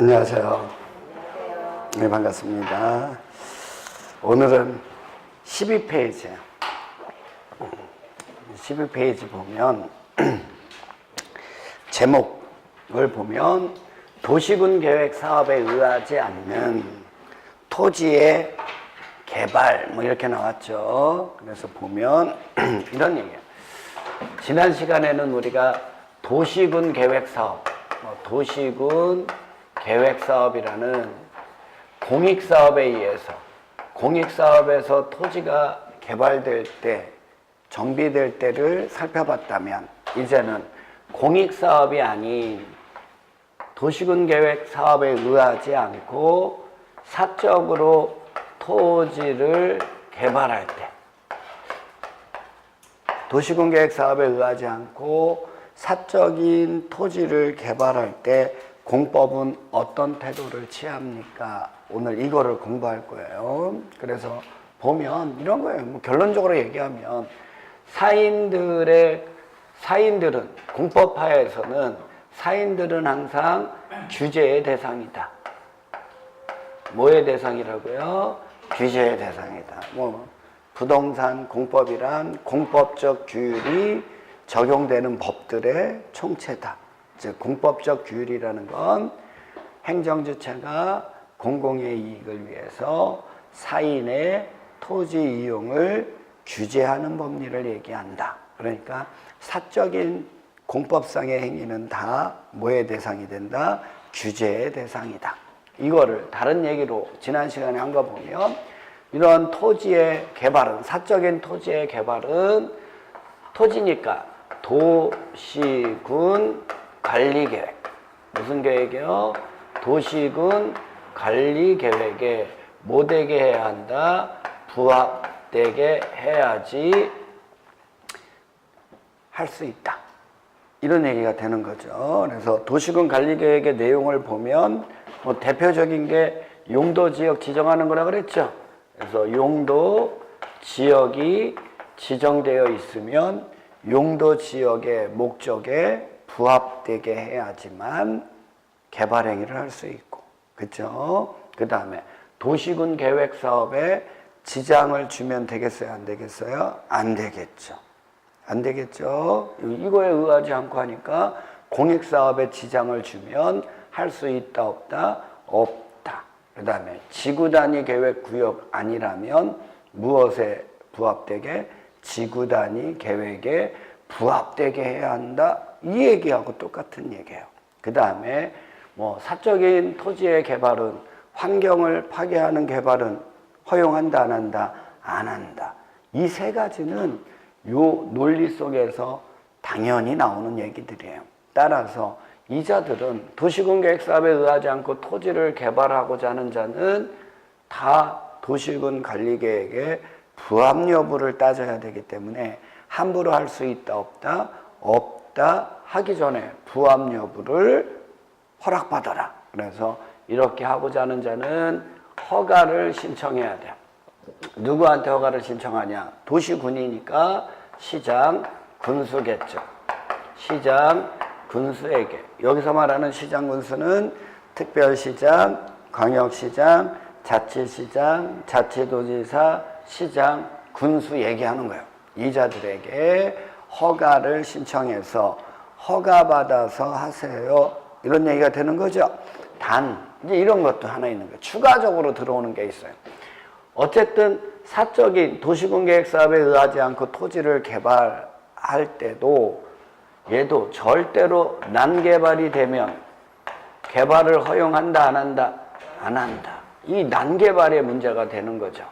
안녕하세요. 네, 반갑습니다. 오늘은 12페이지예요. 12페이지 보면 제목을 보면 도시군 계획 사업에 의하지 않는 토지의 개발 뭐 이렇게 나왔죠. 그래서 보면 이런 얘기예요. 지난 시간에는 우리가 도시군 계획 사업, 도시군 계획사업이라는 공익사업에 의해서 공익사업에서 토지가 개발될 때, 정비될 때를 살펴봤다면 이제는 공익사업이 아닌 도시군 계획사업에 의하지 않고 사적으로 토지를 개발할 때, 도시군 계획사업에 의하지 않고 사적인 토지를 개발할 때 공법은 어떤 태도를 취합니까? 오늘 이거를 공부할 거예요. 그래서 보면 이런 거예요. 뭐 결론적으로 얘기하면 사인들은 공법하에서는 사인들은 항상 규제의 대상이다. 뭐의 대상이라고요? 규제의 대상이다. 뭐 부동산 공법이란 공법적 규율이 적용되는 법들의 총체다. 즉 공법적 규율이라는 건 행정주체가 공공의 이익을 위해서 사인의 토지 이용을 규제하는 법리를 얘기한다. 그러니까 사적인 공법상의 행위는 다 뭐의 대상이 된다? 규제의 대상이다. 이거를 다른 얘기로 지난 시간에 한 거 보면 이런 토지의 개발은, 사적인 토지의 개발은 토지니까 도시군 관리계획. 무슨 계획이요? 도시군 관리계획에 뭐 되게 해야 한다? 부합되게 해야지 할 수 있다. 이런 얘기가 되는 거죠. 그래서 도시군 관리계획의 내용을 보면 뭐 대표적인 게 용도지역 지정하는 거라 그랬죠. 그래서 용도 지역이 지정되어 있으면 용도 지역의 목적에 부합되게 해야지만 개발 행위를 할 수 있고, 그렇죠? 그 다음에 도시군 계획 사업에 지장을 주면 되겠어요, 안 되겠어요? 안 되겠죠. 안 되겠죠. 이거에 의하지 않고 하니까 공익 사업에 지장을 주면 할 수 있다, 없다? 없다. 그 다음에 지구 단위 계획 구역 아니라면 무엇에 부합되게? 지구 단위 계획에 부합되게 해야 한다. 이 얘기하고 똑같은 얘기예요. 그 다음에 뭐 사적인 토지의 개발은, 환경을 파괴하는 개발은 허용한다, 안 한다? 안 한다. 이 세 가지는 요 논리 속에서 당연히 나오는 얘기들이에요. 따라서 이자들은 도시군 계획 사업에 의하지 않고 토지를 개발하고자 하는 자는 다 도시군 관리 계획의 부합 여부를 따져야 되기 때문에 함부로 할 수 있다, 없다? 없다 하기 전에 부합 여부를 허락받아라. 그래서 이렇게 하고자 하는 자는 허가를 신청해야 돼요. 누구한테 허가를 신청하냐? 도시군이니까 시장, 군수겠죠. 시장, 군수에게. 여기서 말하는 시장, 군수는 특별시장, 광역시장, 자치시장, 자치도지사, 시장, 군수 얘기하는 거예요. 이자들에게 허가를 신청해서 허가받아서 하세요. 이런 얘기가 되는 거죠. 단, 이제 이런 것도 하나 있는 거예요. 추가적으로 들어오는 게 있어요. 어쨌든 사적인 도시군 계획 사업에 의하지 않고 토지를 개발할 때도 얘도 절대로 난개발이 되면 개발을 허용한다, 안 한다? 안 한다. 이 난개발의 문제가 되는 거죠.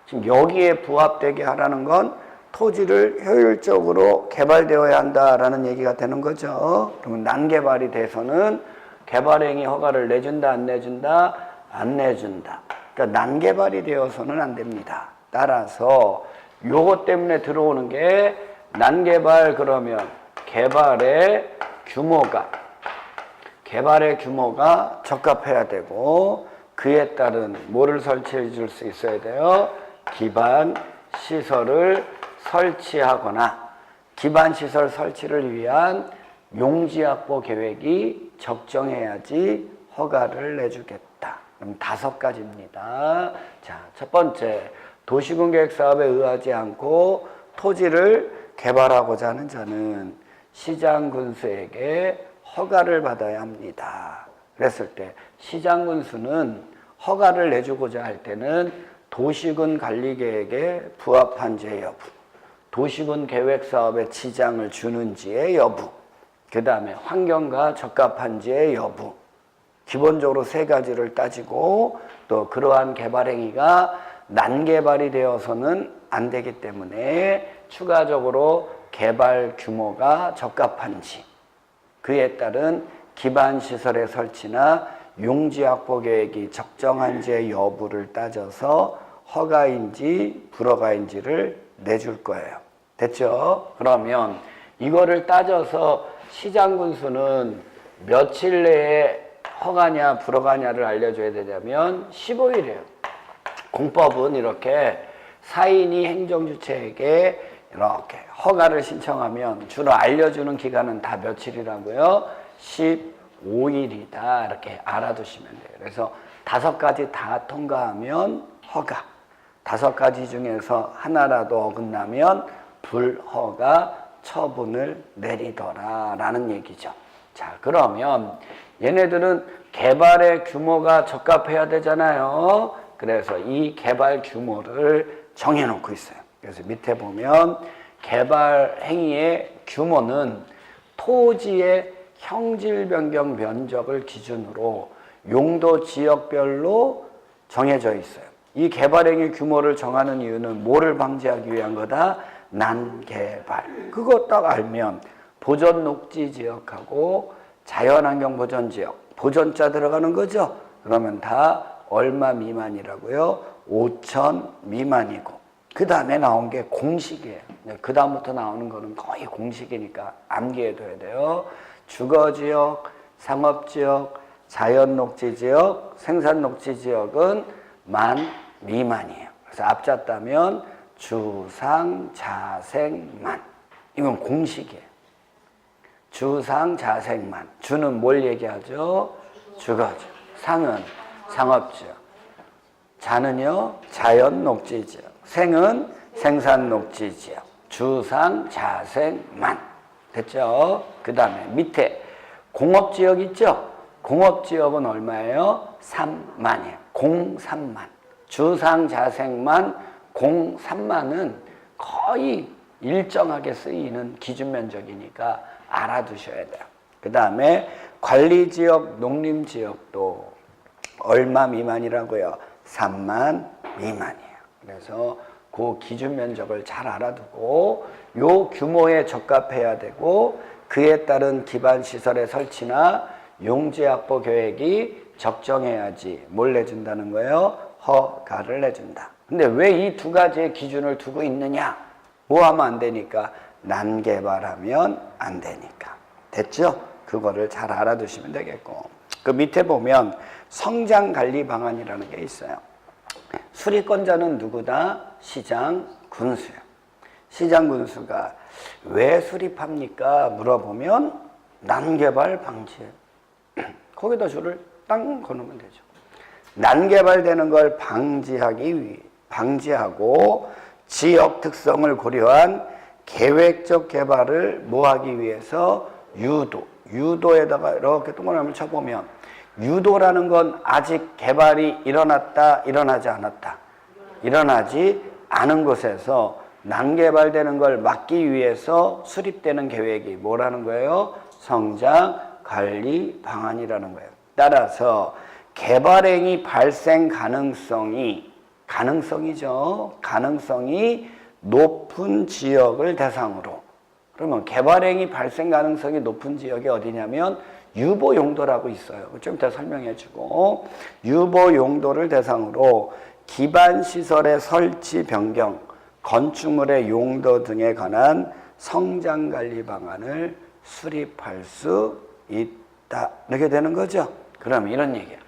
지금 여기에 부합되게 하라는 건 토지를 효율적으로 개발되어야 한다라는 얘기가 되는 거죠. 그러면 난개발이 돼서는 개발행위 허가를 내준다, 안 내준다? 안 내준다. 그러니까 난개발이 되어서는 안 됩니다. 따라서 요것 때문에 들어오는 게 난개발 그러면 개발의 규모가 적합해야 되고 그에 따른 뭐를 설치해 줄 수 있어야 돼요? 기반 시설을 설치하거나 기반시설 설치를 위한 용지 확보 계획이 적정해야지 허가를 내주겠다. 그럼 5가지입니다. 자, 첫 번째, 도시군계획사업에 의하지 않고 토지를 개발하고자 하는 자는 시장군수에게 허가를 받아야 합니다. 그랬을 때 시장군수는 허가를 내주고자 할 때는 도시군 관리계획에 부합한지의 여부, 도시군 계획사업에 지장을 주는지의 여부, 그 다음에 환경과 적합한지의 여부, 기본적으로 3가지를 따지고 또 그러한 개발 행위가 난개발이 되어서는 안 되기 때문에 추가적으로 개발 규모가 적합한지, 그에 따른 기반시설의 설치나 용지 확보 계획이 적정한지의 여부를 따져서 허가인지 불허가인지를 내줄 거예요. 됐죠? 그러면 이거를 따져서 시장군수는 며칠 내에 허가냐 불허가냐를 알려줘야 되냐면 15일이에요. 공법은 이렇게 사인이 행정주체에게 이렇게 허가를 신청하면 주로 알려주는 기간은 다 며칠이라고요? 15일이다. 이렇게 알아두시면 돼요. 그래서 5가지 다 통과하면 허가, 5가지 중에서 하나라도 어긋나면 불허가 처분을 내리더라 라는 얘기죠. 자, 그러면 얘네들은 개발의 규모가 적합해야 되잖아요. 그래서 이 개발 규모를 정해놓고 있어요. 그래서 밑에 보면 개발 행위의 규모는 토지의 형질 변경 면적을 기준으로 용도 지역별로 정해져 있어요. 이 개발 행위 규모를 정하는 이유는 뭐를 방지하기 위한 거다? 난개발. 그거 딱 알면 보전 녹지 지역하고 자연환경 보전 지역, 보전자 들어가는 거죠? 그러면 다 얼마 미만이라고요? 5천 미만이고. 그 다음에 나온 게 공식이에요. 그 다음부터 나오는 거는 거의 공식이니까 암기해둬야 돼요. 주거지역, 상업지역, 자연녹지지역, 생산녹지지역은 10,000 미만이에요. 그래서 앞잡다면 주상, 자생, 만. 이건 공식이에요. 주상, 자생, 만. 주는 뭘 얘기하죠? 주거지역. 상은 상업지역. 자는요, 자연녹지지역. 생은 생산녹지지역. 주상, 자생, 만. 됐죠? 그 다음에 밑에 공업지역 있죠? 공업지역은 얼마예요? 3만이에요. 03만. 주상, 자생만, 03만은 거의 일정하게 쓰이는 기준면적이니까 알아두셔야 돼요. 그 다음에 관리지역, 농림지역도 얼마 미만이라고요? 3만 미만이에요. 그래서 그 기준 면적을 잘 알아두고 요 규모에 적합해야 되고 그에 따른 기반 시설의 설치나 용지 확보 계획이 적정해야지 뭘 내준다는 거예요? 허가를 내준다. 근데 왜 이 2가지의 기준을 두고 있느냐? 뭐 하면 안 되니까? 난개발하면 안 되니까. 됐죠? 그거를 잘 알아두시면 되겠고. 그 밑에 보면 성장관리 방안이라는 게 있어요. 수리권자는 누구다? 시장군수예요. 시장군수가 왜 수립합니까? 물어보면 난개발 방지예요. 거기다 줄을 땅 거놓으면 되죠. 난개발되는 걸 방지하고 지역 특성을 고려한 계획적 개발을 뭐하기 위해서 유도에다가 이렇게 동그라미를 쳐보면 유도라는 건 아직 개발이 일어났다, 일어나지 않았다. 일어나지 않은 곳에서 난개발되는 걸 막기 위해서 수립되는 계획이 뭐라는 거예요? 성장관리 방안이라는 거예요. 따라서 개발행위 발생 가능성이죠. 가능성이 높은 지역을 대상으로. 그러면 개발행위 발생 가능성이 높은 지역이 어디냐면 유보용도라고 있어요. 좀 이따 설명해주고 유보용도를 대상으로 기반시설의 설치 변경, 건축물의 용도 등에 관한 성장관리 방안을 수립할 수 있다. 이렇게 되는 거죠. 그럼 이런 얘기예요.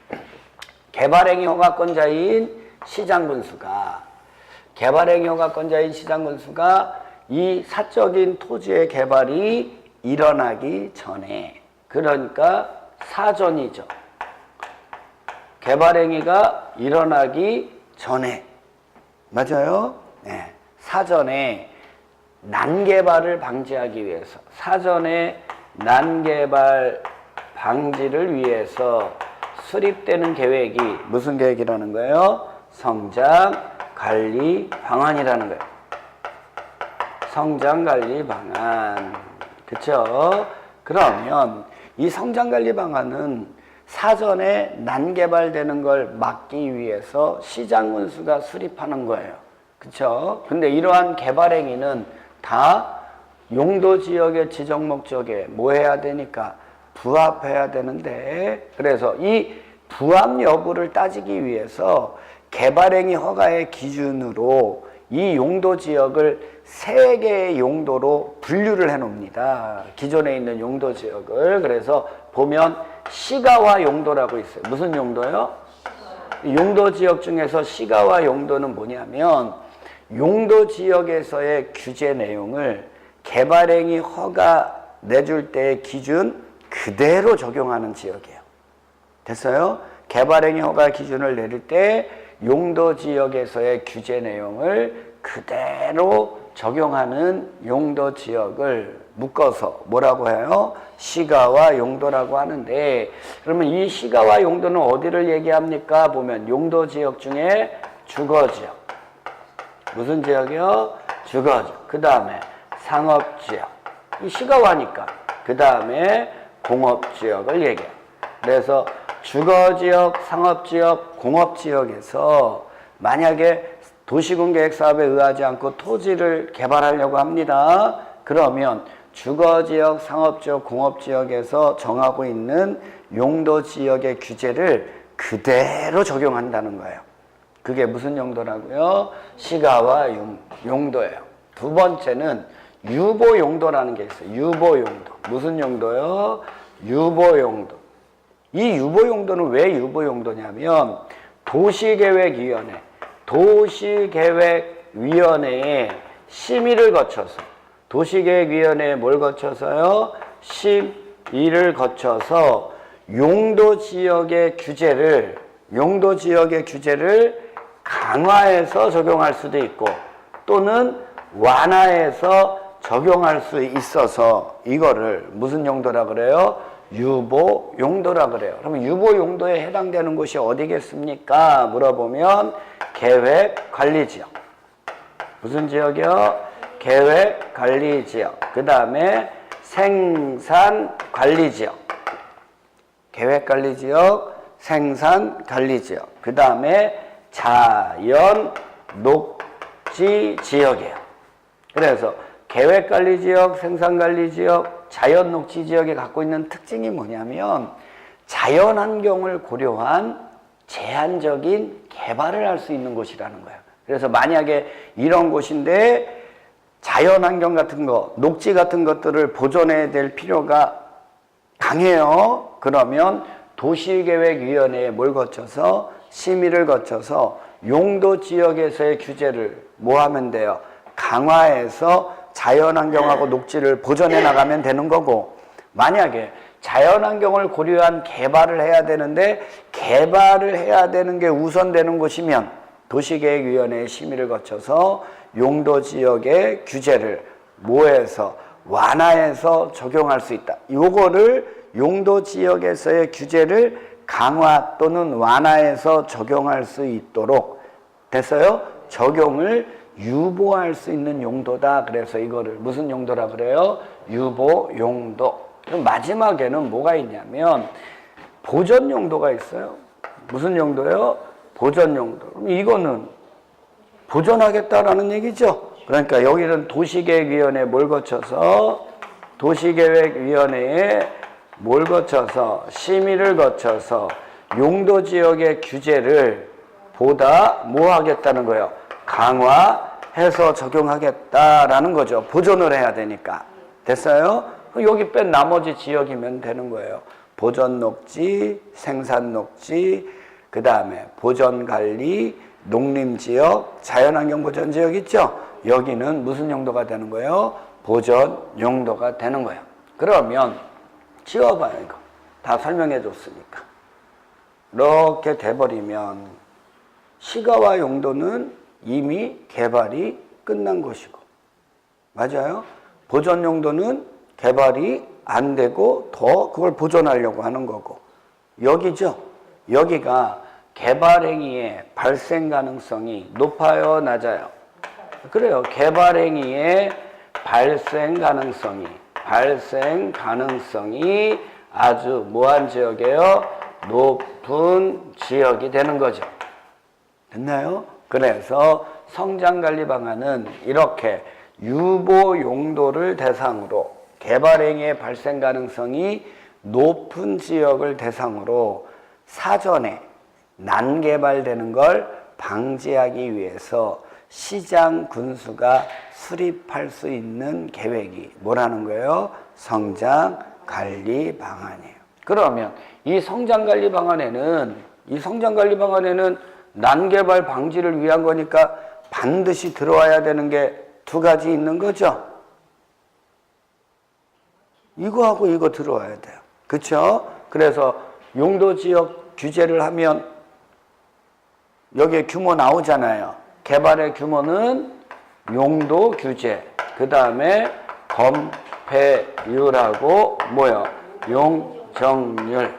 개발행위 허가권자인 시장군수가 이 사적인 토지의 개발이 일어나기 전에, 그러니까 사전이죠. 개발행위가 일어나기 전에, 맞아요? 네. 사전에 난개발을 방지하기 위해서, 사전에 난개발 방지를 위해서 수립되는 계획이 무슨 계획이라는 거예요? 성장관리 방안이라는 거예요. 성장관리 방안. 그쵸? 그러면 이 성장관리 방안은 사전에 난개발되는 걸 막기 위해서 시장군수가 수립하는 거예요. 그쵸? 근데 이러한 개발행위는 다 용도지역의 지정목적에 뭐 해야 되니까? 부합해야 되는데, 그래서 이 부합 여부를 따지기 위해서 개발행위 허가의 기준으로 이 용도지역을 3개의 용도로 분류를 해 놓습니다. 기존에 있는 용도지역을. 그래서 보면 시가와 용도라고 있어요. 무슨 용도요? 용도지역 중에서 시가와 용도는 뭐냐면 용도지역에서의 규제 내용을 개발행위 허가 내줄 때의 기준 그대로 적용하는 지역이에요. 됐어요? 개발행위 허가 기준을 내릴 때 용도지역에서의 규제 내용을 그대로 적용하는 용도지역을 묶어서 뭐라고 해요? 시가와 용도라고 하는데, 그러면 이 시가와 용도는 어디를 얘기합니까? 보면 용도지역 중에 주거지역. 무슨 지역이요? 주거지역. 그 다음에 상업지역. 이 시가와니까. 그 다음에 공업지역을 얘기해요. 그래서 주거지역, 상업지역, 공업지역에서 만약에 도시군계획사업에 의하지 않고 토지를 개발하려고 합니다. 그러면 주거지역, 상업지역, 공업지역에서 정하고 있는 용도지역의 규제를 그대로 적용한다는 거예요. 그게 무슨 용도라고요? 시가와 용도예요. 두 번째는 유보용도라는 게 있어요. 유보용도. 무슨 용도요? 유보용도. 이 유보용도는 왜 유보용도냐면 도시계획위원회의 심의를 거쳐서, 도시계획위원회에 뭘 거쳐서요? 심의를 거쳐서 용도지역의 규제를 강화해서 적용할 수도 있고 또는 완화해서 적용할 수 있어서 이거를 무슨 용도라 그래요? 유보 용도라 그래요. 그러면 유보 용도에 해당되는 곳이 어디겠습니까? 물어보면 계획 관리 지역. 무슨 지역이요? 계획 관리 지역. 그 다음에 생산 관리 지역. 계획 관리 지역, 생산 관리 지역. 그 다음에 자연 녹지 지역이에요. 그래서 계획관리지역, 생산관리지역, 자연녹지지역이 갖고 있는 특징이 뭐냐면 자연환경을 고려한 제한적인 개발을 할 수 있는 곳이라는 거예요. 그래서 만약에 이런 곳인데 자연환경 같은 거, 녹지 같은 것들을 보존해야 될 필요가 강해요. 그러면 도시계획위원회에 뭘 거쳐서? 심의를 거쳐서 용도지역에서의 규제를 뭐 하면 돼요? 강화해서 자연환경하고 녹지를 보존해 나가면 되는 거고, 만약에 자연환경을 고려한 개발을 해야 되는데 개발을 해야 되는 게 우선되는 곳이면 도시계획위원회의 심의를 거쳐서 용도지역의 규제를 뭐해서 완화해서 적용할 수 있다. 요거를 용도지역에서의 규제를 강화 또는 완화해서 적용할 수 있도록 됐어요? 적용을 유보할 수 있는 용도다. 그래서 이거를 무슨 용도라 그래요? 유보 용도. 그럼 마지막에는 뭐가 있냐면 보존 용도가 있어요. 무슨 용도요? 보존 용도. 그럼 이거는 보존하겠다라는 얘기죠. 그러니까 여기는 도시계획위원회에 뭘 거쳐서? 도시계획위원회에 뭘 거쳐서? 심의를 거쳐서 용도지역의 규제를 보다 뭐 하겠다는 거예요? 강화해서 적용하겠다라는 거죠. 보존을 해야 되니까. 됐어요? 여기 뺀 나머지 지역이면 되는 거예요. 보존녹지, 생산녹지, 그 다음에 보존관리, 농림지역, 자연환경보전지역 있죠? 여기는 무슨 용도가 되는 거예요? 보존 용도가 되는 거예요. 그러면 지워봐요, 이거. 다 설명해 줬으니까. 이렇게 돼버리면 시가와 용도는 이미 개발이 끝난 것이고, 맞아요? 보존 용도는 개발이 안 되고 더 그걸 보존하려고 하는 거고, 여기죠. 여기가 개발 행위의 발생 가능성이 높아요, 낮아요? 그래요. 개발 행위의 발생 가능성이 아주 뭐한 지역이에요? 높은 지역이 되는 거죠. 됐나요? 그래서 성장관리 방안은 이렇게 유보 용도를 대상으로 개발행위의 발생 가능성이 높은 지역을 대상으로 사전에 난개발되는 걸 방지하기 위해서 시장 군수가 수립할 수 있는 계획이 뭐라는 거예요? 성장관리 방안이에요. 그러면 이 성장관리 방안에는 난개발 방지를 위한 거니까 반드시 들어와야 되는 게 두 가지 있는 거죠. 이거하고 이거 들어와야 돼요. 그렇죠? 그래서 용도지역 규제를 하면 여기에 규모 나오잖아요. 개발의 규모는 용도 규제, 그 다음에 건폐율하고 뭐요? 용적률.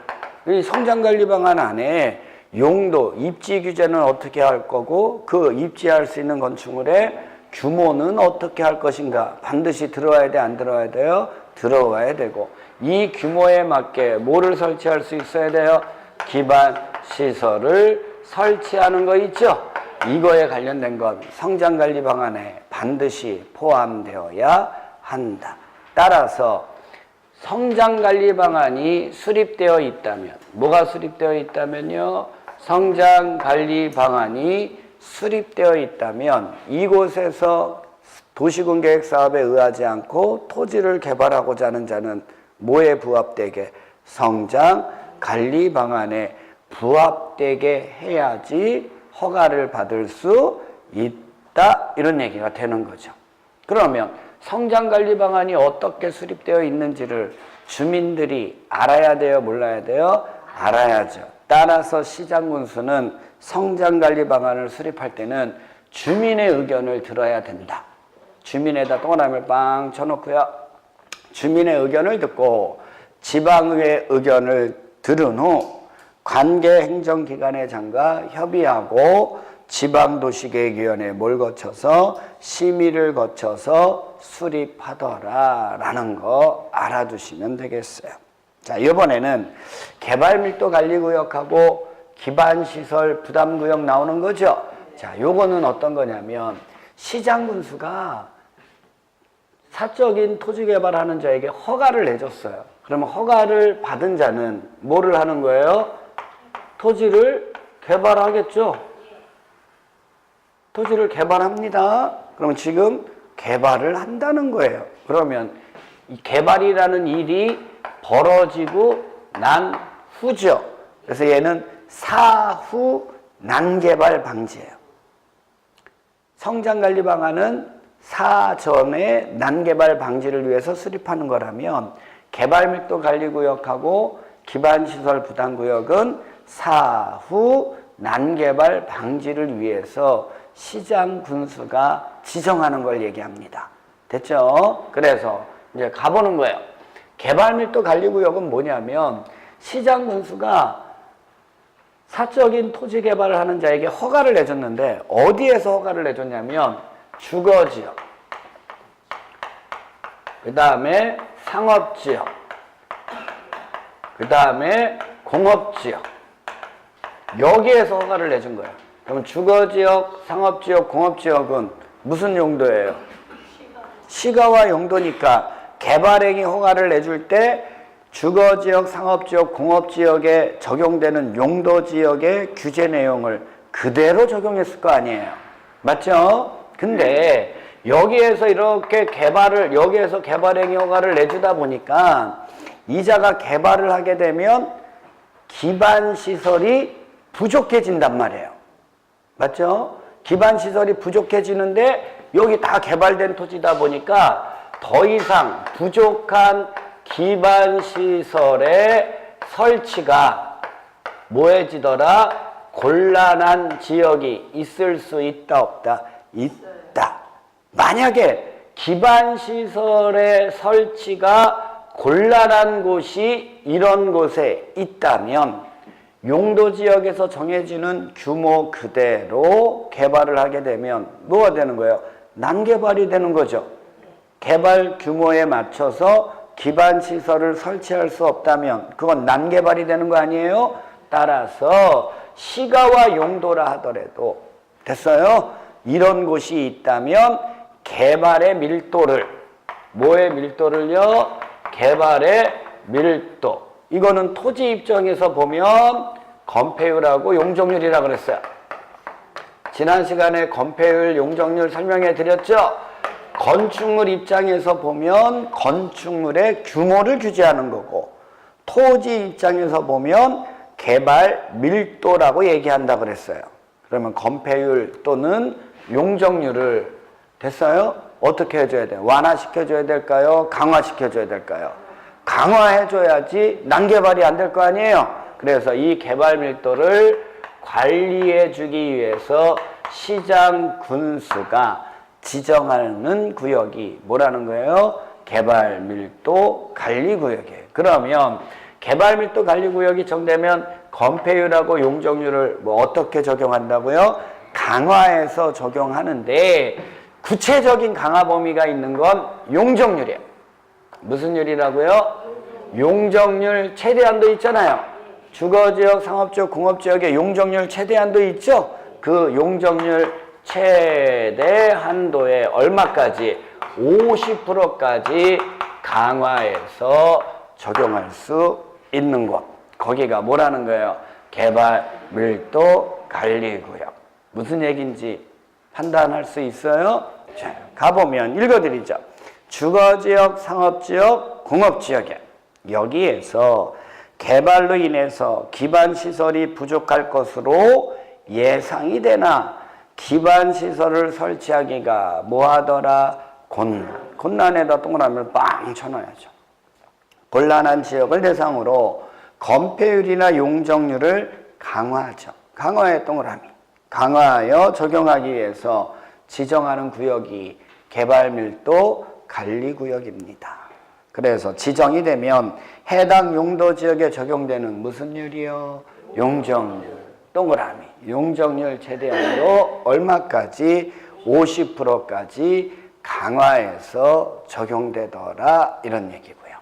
이 성장관리 방안 안에 용도, 입지 규제는 어떻게 할 거고 그 입지할 수 있는 건축물의 규모는 어떻게 할 것인가 반드시 들어와야 돼, 안 들어와야 돼요? 들어와야 되고, 이 규모에 맞게 뭐를 설치할 수 있어야 돼요? 기반 시설을 설치하는 거 있죠? 이거에 관련된 건 성장관리 방안에 반드시 포함되어야 한다. 따라서 성장관리 방안이 수립되어 있다면, 뭐가 수립되어 있다면요? 성장관리 방안이 수립되어 있다면 이곳에서 도시군계획 사업에 의하지 않고 토지를 개발하고자 하는 자는 뭐에 부합되게? 성장관리 방안에 부합되게 해야지 허가를 받을 수 있다, 이런 얘기가 되는 거죠. 그러면 성장관리 방안이 어떻게 수립되어 있는지를 주민들이 알아야 돼요, 몰라야 돼요? 알아야죠. 따라서 시장군수는 성장관리 방안을 수립할 때는 주민의 의견을 들어야 된다. 주민에다 동그라미를 빵 쳐놓고요. 주민의 의견을 듣고 지방의회 의견을 들은 후 관계행정기관의 장과 협의하고 지방도시계획위원회에 뭘 거쳐서 심의를 거쳐서 수립하더라라는 거 알아두시면 되겠어요. 자, 이번에는 개발밀도관리구역하고 기반시설 부담구역 나오는 거죠. 자, 요거는 어떤 거냐면 시장군수가 사적인 토지 개발하는 자에게 허가를 내줬어요. 그러면 허가를 받은 자는 뭐를 하는 거예요? 토지를 개발하겠죠. 토지를 개발합니다. 그러면 지금 개발을 한다는 거예요. 그러면 이 개발이라는 일이 벌어지고 난 후죠. 그래서 얘는 사후 난개발 방지예요. 성장관리 방안은 사전에 난개발 방지를 위해서 수립하는 거라면 개발밀도관리구역하고 기반시설 부담구역은 사후 난개발 방지를 위해서 시장 군수가 지정하는 걸 얘기합니다. 됐죠? 그래서 이제 가보는 거예요. 개발밀도관리구역은 뭐냐면 시장 군수가 사적인 토지 개발을 하는 자에게 허가를 내줬는데 어디에서 허가를 내줬냐면 주거지역, 그 다음에 상업지역, 그 다음에 공업지역, 여기에서 허가를 내준 거예요. 그럼 주거지역, 상업지역, 공업지역은 무슨 용도예요? 시가와 용도니까 개발행위 허가를 내줄 때 주거지역, 상업지역, 공업지역에 적용되는 용도지역의 규제 내용을 그대로 적용했을 거 아니에요. 맞죠? 근데 여기에서 이렇게 여기에서 개발행위 허가를 내주다 보니까 이자가 개발을 하게 되면 기반시설이 부족해진단 말이에요. 맞죠? 기반시설이 부족해지는데 여기 다 개발된 토지다 보니까 더 이상 부족한 기반시설의 설치가 뭐해지더라? 곤란한 지역이 있을 수 있다, 없다? 있다. 만약에 기반시설의 설치가 곤란한 곳이 이런 곳에 있다면 용도지역에서 정해지는 규모 그대로 개발을 하게 되면 뭐가 되는 거예요? 난개발이 되는 거죠. 개발 규모에 맞춰서 기반시설을 설치할 수 없다면 그건 난개발이 되는 거 아니에요? 따라서 시가와 용도라 하더라도 됐어요? 이런 곳이 있다면 개발의 밀도를 뭐의 밀도를요? 개발의 밀도. 이거는 토지 입장에서 보면 건폐율하고 용적률이라고 그랬어요. 지난 시간에 건폐율, 용적률 설명해 드렸죠? 건축물 입장에서 보면 건축물의 규모를 규제하는 거고 토지 입장에서 보면 개발 밀도라고 얘기한다 그랬어요. 그러면 건폐율 또는 용적률을 됐어요? 어떻게 해줘야 돼요? 완화시켜줘야 될까요? 강화시켜줘야 될까요? 강화해줘야지 난개발이 안 될 거 아니에요? 그래서 이 개발 밀도를 관리해주기 위해서 시장 군수가 지정하는 구역이 뭐라는 거예요? 개발 밀도 관리 구역이에요. 그러면 개발 밀도 관리 구역이 정되면 건폐율하고 용적률을 뭐 어떻게 적용한다고요? 강화해서 적용하는데 구체적인 강화 범위가 있는 건 용적률이에요. 무슨 율이라고요? 용적률 최대한도 있잖아요. 주거지역, 상업지역, 공업지역에 용적률 최대한도 있죠? 그 용적률 최대 한도에 얼마까지? 50%까지 강화해서 적용할 수 있는 곳. 거기가 뭐라는 거예요? 개발 밀도 관리구역. 무슨 얘기인지 판단할 수 있어요? 자, 가보면 읽어드리죠. 주거지역, 상업지역, 공업지역에 여기에서 개발로 인해서 기반시설이 부족할 것으로 예상이 되나 기반시설을 설치하기가 뭐하더라? 곤란에다 동그라미를 빵 쳐놔야죠. 곤란한 지역을 대상으로 건폐율이나 용적률을 강화하죠. 강화의 동그라미. 강화하여 적용하기 위해서 지정하는 구역이 개발밀도 관리구역입니다. 그래서 지정이 되면 해당 용도지역에 적용되는 무슨 율이요? 용적률. 동그라미. 용적률 최대한도 얼마까지? 50%까지 강화해서 적용되더라. 이런 얘기고요.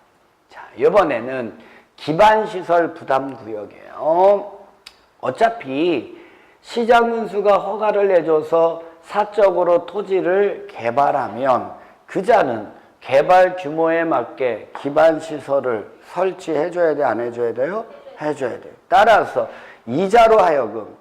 자, 이번에는 기반시설 부담구역이에요. 어차피 시장군수가 허가를 내줘서 사적으로 토지를 개발하면 그자는 개발 규모에 맞게 기반시설을 설치해줘야 돼, 안 해줘야 돼요? 해줘야 돼요. 따라서 이자로 하여금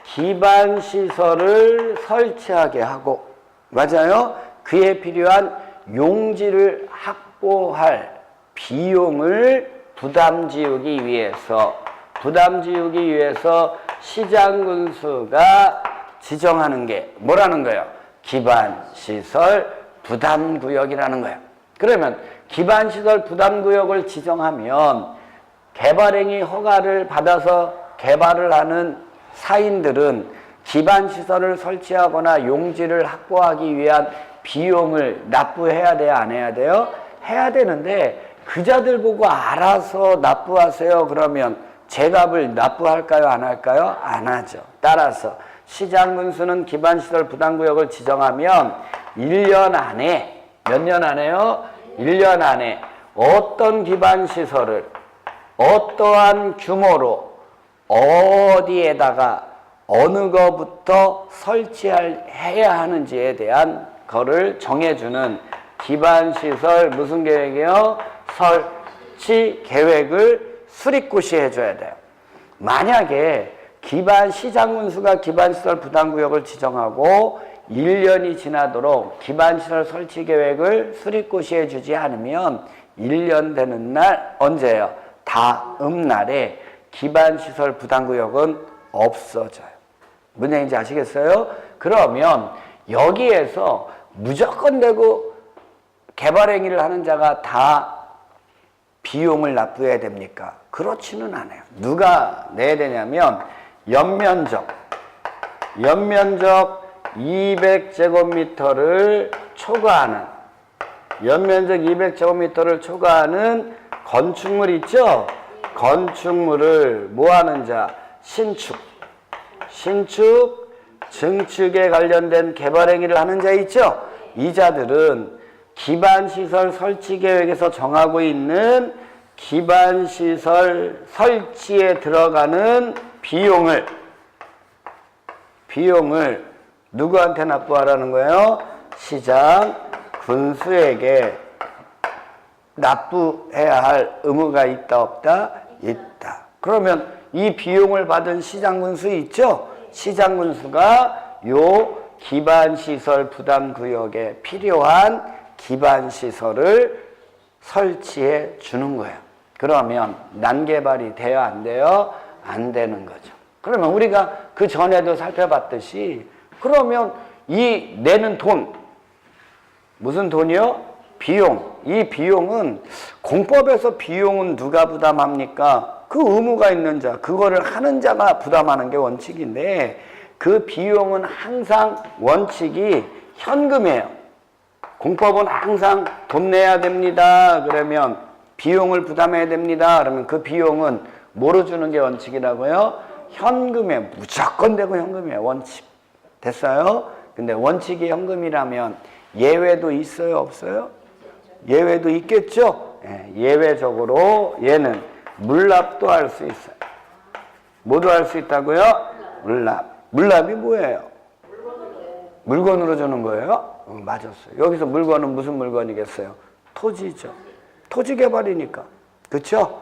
기반시설을 설치하게 하고 맞아요? 그에 필요한 용지를 확보할 비용을 부담지우기 위해서 시장군수가 지정하는 게 뭐라는 거예요? 기반시설 부담구역이라는 거예요. 그러면 기반시설 부담구역을 지정하면 개발행위 허가를 받아서 개발을 하는 사인들은 기반시설을 설치하거나 용지를 확보하기 위한 비용을 납부해야 돼요? 안 해야 돼요? 해야 되는데 그자들 보고 알아서 납부하세요. 그러면 제값을 납부할까요? 안 할까요? 안 하죠. 따라서 시장군수는 기반시설 부담구역을 지정하면 1년 안에 몇 년 안에요? 1년 안에 어떤 기반시설을 어떠한 규모로 어디에다가 어느 거부터 설치해야 하는지에 대한 거를 정해주는 기반시설 무슨 계획이요? 설치 계획을 수립고시 해줘야 돼요. 만약에 시장군수가 기반시설 부담구역을 지정하고 1년이 지나도록 기반시설 설치 계획을 수립고시 해주지 않으면 1년 되는 날 언제예요? 다음 날에 기반시설 부담구역은 없어져요. 무슨 얘기인지 아시겠어요? 그러면 여기에서 무조건 되고 개발행위를 하는 자가 다 비용을 납부해야 됩니까? 그렇지는 않아요. 누가 내야 되냐면 연면적 200제곱미터를 초과하는 연면적 200제곱미터를 초과하는 건축물 있죠? 건축물을 뭐하는 자? 신축, 증축에 관련된 개발 행위를 하는 자 있죠? 이 자들은 기반시설 설치 계획에서 정하고 있는 기반시설 설치에 들어가는 비용을 누구한테 납부하라는 거예요? 시장 군수에게 납부해야 할 의무가 있다 없다? 있다. 그러면 이 비용을 받은 시장 군수 있죠? 시장 군수가 요 기반시설 부담구역에 필요한 기반시설을 설치해 주는 거예요. 그러면 난개발이 돼요? 안 돼요? 안 되는 거죠. 그러면 우리가 그 전에도 살펴봤듯이 그러면 이 내는 돈, 무슨 돈이요? 비용. 이 비용은 공법에서 비용은 누가 부담합니까? 그 의무가 있는 자, 그거를 하는 자가 부담하는 게 원칙인데 그 비용은 항상 원칙이 현금이에요. 공법은 항상 돈 내야 됩니다. 그러면 비용을 부담해야 됩니다. 그러면 그 비용은 뭐로 주는 게 원칙이라고요? 현금에 무조건 되고 현금이에요. 원칙. 됐어요? 근데 원칙이 현금이라면 예외도 있어요? 없어요? 예외도 있겠죠? 예외적으로 얘는 물납도 할 수 있어요. 뭐도 할 수 있다고요? 물납. 물납이 뭐예요? 물건으로 주는 거예요? 맞았어요. 여기서 물건은 무슨 물건이겠어요? 토지죠. 토지 개발이니까. 그렇죠?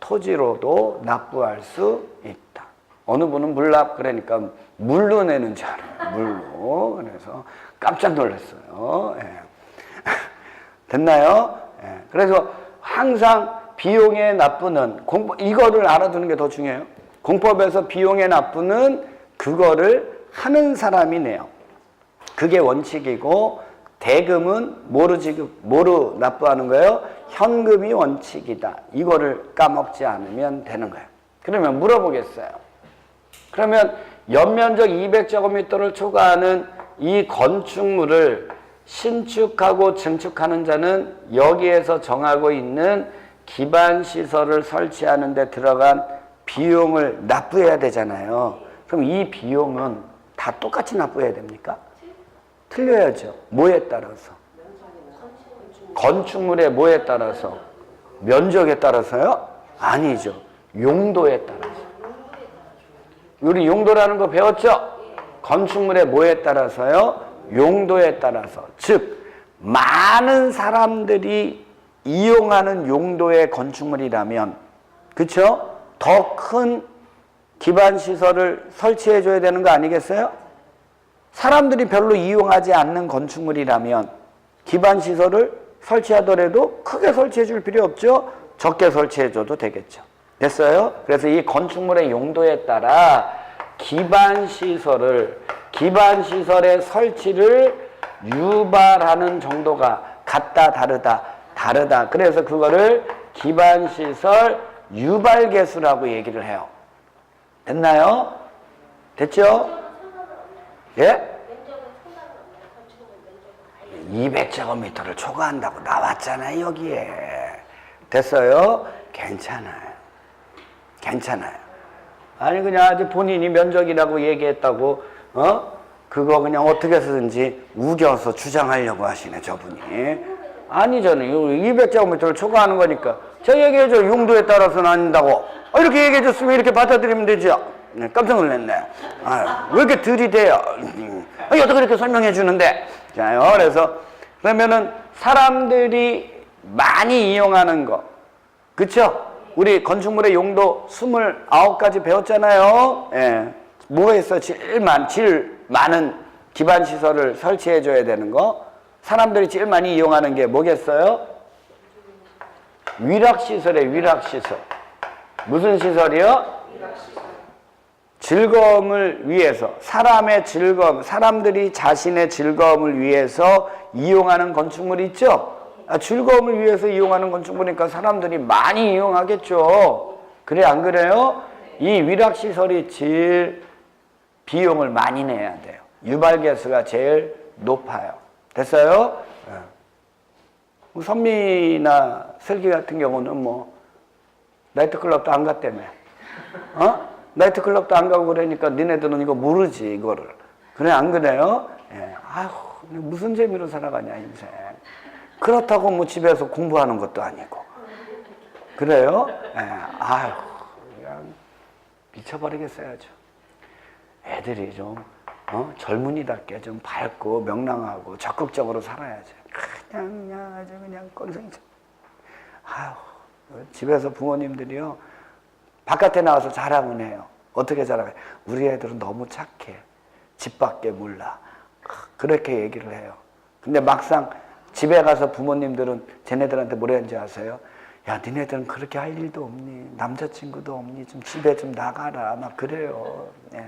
토지로도 납부할 수 있다. 어느 분은 물납 그러니까 물로 내는 줄 알아요. 물로. 그래서 깜짝 놀랐어요. 됐나요? 그래서 항상 비용의 납부는 이거를 알아두는 게 더 중요해요. 공법에서 비용의 납부는 그거를 하는 사람이 내요. 그게 원칙이고 대금은 뭐로 납부하는 거예요? 현금이 원칙이다. 이거를 까먹지 않으면 되는 거예요. 그러면 물어보겠어요. 그러면 연면적 200제곱미터를 초과하는 이 건축물을 신축하고 증축하는 자는 여기에서 정하고 있는 기반시설을 설치하는 데 들어간 비용을 납부해야 되잖아요. 그럼 이 비용은 다 똑같이 납부해야 됩니까? 틀려야죠. 뭐에 따라서? 건축물의 뭐에 따라서? 면적에 따라서요? 아니죠. 용도에 따라서. 우리 용도라는 거 배웠죠? 건축물의 뭐에 따라서요? 용도에 따라서. 즉 많은 사람들이 이용하는 용도의 건축물이라면 그렇죠? 더 큰 기반시설을 설치해 줘야 되는 거 아니겠어요? 사람들이 별로 이용하지 않는 건축물이라면 기반시설을 설치하더라도 크게 설치해 줄 필요 없죠? 적게 설치해 줘도 되겠죠. 됐어요? 그래서 이 건축물의 용도에 따라 기반시설의 설치를 유발하는 정도가 같다, 다르다. 그래서 그거를 기반시설 유발계수라고 얘기를 해요. 됐나요? 됐죠? 예? 200제곱미터를 초과한다고 나왔잖아요, 여기에. 됐어요? 괜찮아요. 아니, 그냥 아주 본인이 면적이라고 얘기했다고, 그거 그냥 어떻게 해서든지 우겨서 주장하려고 하시네, 저분이. 아니잖아요. 200제곱미터를 초과하는 거니까. 제가 얘기해줘. 용도에 따라서는 아닌다고. 이렇게 얘기해줬으면 이렇게 받아들이면 되죠. 네, 깜짝 놀랐네. 왜 이렇게 들이대요? 어떻게 이렇게 설명해 주는데? 자요. 그러면은 사람들이 많이 이용하는 거. 그쵸? 우리 건축물의 용도 29가지 배웠잖아요. 예. 뭐에서 제일 많은 기반시설을 설치해 줘야 되는 거? 사람들이 제일 많이 이용하는 게 뭐겠어요? 위락시설이에요, 위락시설. 무슨 시설이요? 즐거움을 위해서, 사람의 즐거움, 사람들이 자신의 즐거움을 위해서 이용하는 건축물 있죠? 즐거움을 위해서 이용하는 건축물이니까 사람들이 많이 이용하겠죠. 그래 안 그래요? 이 위락시설이 제일 비용을 많이 내야 돼요. 유발개수가 제일 높아요. 됐어요? 선미나 슬기 같은 경우는 뭐 나이트클럽도 안 갔다며. 나이트클럽도 안 가고 그러니까 니네들은 이거 모르지 이거를. 그래 안 그래요? 예. 아휴 무슨 재미로 살아가냐 인생. 그렇다고 뭐 집에서 공부하는 것도 아니고. 그래요? 예. 아휴 그냥 미쳐버리겠어야죠. 애들이 좀 젊은이답게 좀 밝고 명랑하고 적극적으로 살아야지. 그냥 아주 그냥 꼰생이죠. 아휴 집에서 부모님들이요 바깥에 나와서 자랑은 해요. 어떻게 자랑해요? 우리 애들은 너무 착해. 집 밖에 몰라. 그렇게 얘기를 해요. 근데 막상 집에 가서 부모님들은 쟤네들한테 뭐라 하는지 아세요? 야 니네들은 그렇게 할 일도 없니? 남자친구도 없니? 좀 집에 좀 나가라. 막 그래요. 예.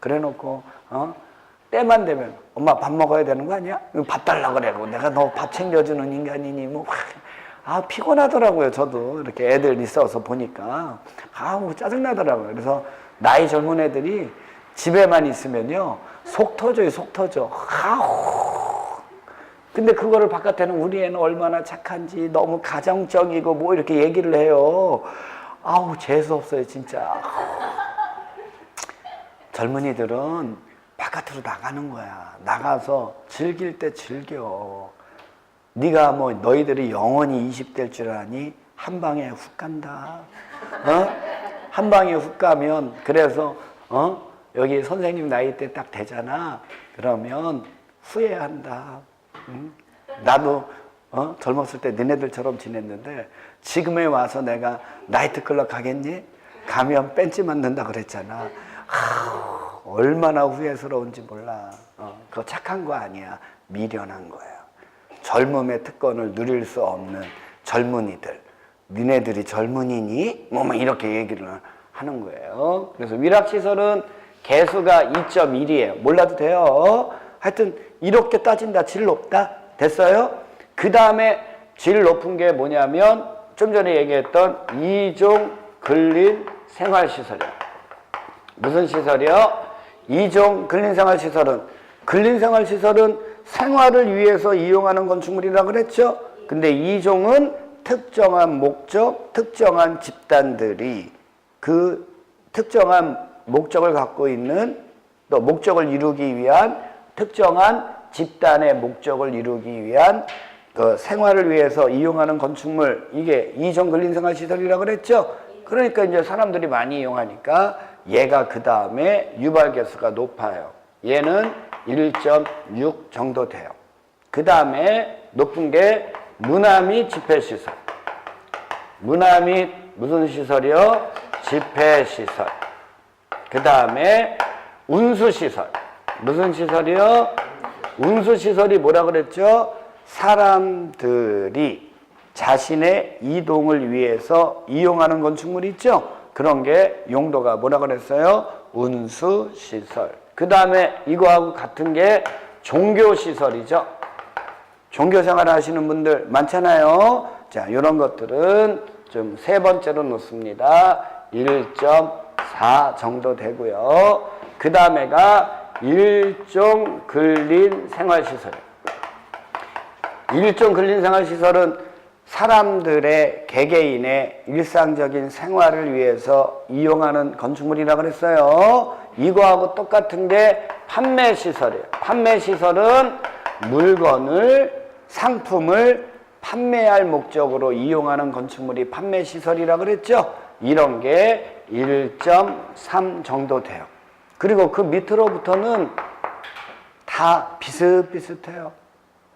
그래 놓고 때만 되면 엄마 밥 먹어야 되는 거 아니야? 밥 달라 그래고 내가 너 밥 챙겨주는 인간이니 뭐 피곤하더라고요. 저도 이렇게 애들 있어서 보니까 뭐 짜증나더라고요. 그래서 나이 젊은 애들이 집에만 있으면요 속 터져요. 속 터져. 근데 그거를 바깥에는 우리 애는 얼마나 착한지 너무 가정적이고 뭐 이렇게 얘기를 해요. 재수없어요 진짜. 젊은이들은 바깥으로 나가는 거야. 나가서 즐길 때 즐겨. 네가 뭐 너희들이 영원히 20대일 줄 아니? 한 방에 훅 간다. 한 방에 훅 가면 그래서 여기 선생님 나이 때 딱 되잖아. 그러면 후회한다. 나도 젊었을 때 너네들처럼 지냈는데 지금에 와서 내가 나이트클럽 가겠니? 가면 뺀지 맞는다 그랬잖아. 얼마나 후회스러운지 몰라. 그거 착한 거 아니야. 미련한 거예요. 젊음의 특권을 누릴 수 없는 젊은이들. 니네들이 젊은이니? 뭐 이렇게 얘기를 하는 거예요. 그래서 위락시설은 개수가 2.1이에요. 몰라도 돼요. 하여튼 이렇게 따진다. 질 높다. 됐어요? 그 다음에 질 높은 게 뭐냐면 좀 전에 얘기했던 2종 근린 생활시설이에요. 무슨 시설이요? 2종 근린생활시설은 생활을 위해서 이용하는 건축물이라고 그랬죠? 근데 2종은 특정한 목적, 특정한 집단들이 그 특정한 목적을 갖고 있는 또 목적을 이루기 위한 특정한 집단의 목적을 이루기 위한 그 생활을 위해서 이용하는 건축물 이게 2종 근린생활시설이라고 그랬죠? 그러니까 이제 사람들이 많이 이용하니까 얘가 그 다음에 유발개수가 높아요. 얘는 1.6 정도 돼요. 그 다음에 높은 게 문화 및 집회시설. 문화 및 무슨 시설이요? 집회시설. 그 다음에 운수시설. 무슨 시설이요? 운수시설이 뭐라 그랬죠? 사람들이 자신의 이동을 위해서 이용하는 건축물이 있죠? 그런 게 용도가 뭐라 그랬어요? 운수시설. 그 다음에 이거하고 같은 게 종교시설이죠. 종교생활 하시는 분들 많잖아요. 자, 이런 것들은 좀 세 번째로 놓습니다. 1.4 정도 되고요. 그 다음에가 일종 근린 생활시설이에요. 일종 근린 생활시설은 사람들의 개개인의 일상적인 생활을 위해서 이용하는 건축물이라고 그랬어요. 이거하고 똑같은 게 판매시설이에요. 판매시설은 물건을, 상품을 판매할 목적으로 이용하는 건축물이 판매시설이라고 그랬죠. 이런 게 1.3 정도 돼요. 그리고 그 밑으로부터는 다 비슷비슷해요.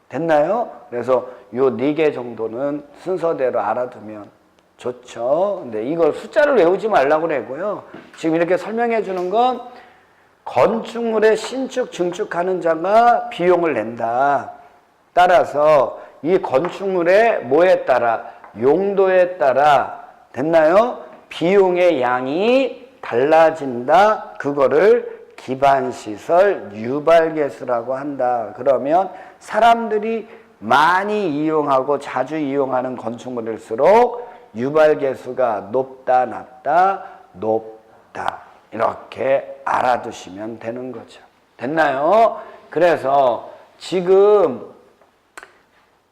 됐나요? 그래서 요 4개 정도는 순서대로 알아두면 좋죠. 근데 이걸 숫자를 외우지 말라고 그러고요. 지금 이렇게 설명해 주는 건 건축물의 신축, 증축하는 자가 비용을 낸다. 따라서 이 건축물의 뭐에 따라, 용도에 따라 됐나요? 비용의 양이 달라진다. 그거를 기반시설 유발개수라고 한다. 그러면 사람들이 많이 이용하고 자주 이용하는 건축물일수록 유발 계수가 높다, 낮다, 높다. 이렇게 알아두시면 되는 거죠. 됐나요? 그래서 지금